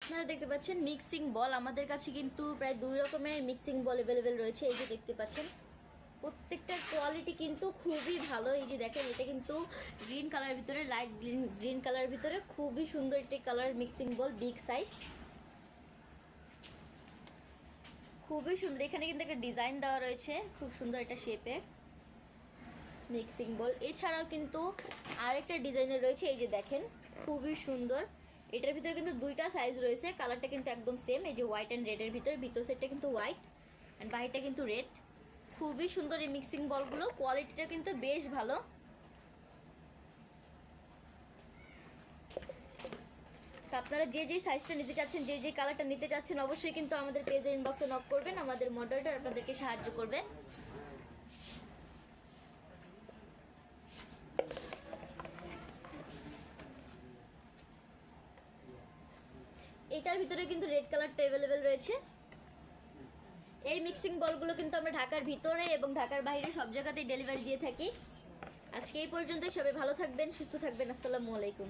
আপনারা দেখতে পাচ্ছেন মিক্সিং বল, আমাদের কাছে কিন্তু প্রায় 2 রকমের মিক্সিং বল অ্যাভেলেবেল রয়েছে। এই যে দেখতে পাচ্ছেন প্রত্যেকটার কোয়ালিটি কিন্তু খুবই ভালো। এই যে দেখেন এটা কিন্তু গ্রিন কালারের ভিতরে, লাইট গ্রিন কালারের ভিতরে খুবই সুন্দর একটি কালার মিক্সিং বল, বিগ সাইজ, খুবই সুন্দর। এখানে কিন্তু একটা ডিজাইন দেওয়া রয়েছে খুব সুন্দর একটা শেপের মিক্সিং বল। এছাড়াও কিন্তু আরেকটা ডিজাইনের রয়েছে, এই যে দেখেন খুবই সুন্দর। এটার ভিতরে কিন্তু 2টা সাইজ রয়েছে, কালারটা কিন্তু একদম সেম। এই যে হোয়াইট অ্যান্ড রেডের ভিতরে, ভিতর সেটটা কিন্তু হোয়াইট অ্যান্ড বাহিরটা কিন্তু রেড। খুবই সুন্দর এই মিক্সিং বলগুলো, কোয়ালিটিটা কিন্তু বেশ ভালো। তো আপনারা যে যে সাইজটা নিতে চাচ্ছেন, যে যে কালারটা নিতে চাচ্ছেন, অবশ্যই কিন্তু আমাদের পেজের ইনবক্সে নক করবেন, আমাদের মডারেটর আপনাদেরকে সাহায্য করবে। এটার ভিতরে কিন্তু রেড কালারটা অ্যাভেলেবেল রয়েছে। এই মিক্সিং বলগুলো কিন্তু আমরা ঢাকার ভিতরে এবং ঢাকার বাইরে সব জায়গাতেই ডেলিভারি দিয়ে থাকি। আজকে এই পর্যন্তই, সবাই ভালো থাকবেন, সুস্থ থাকবেন। আসসালামু আলাইকুম।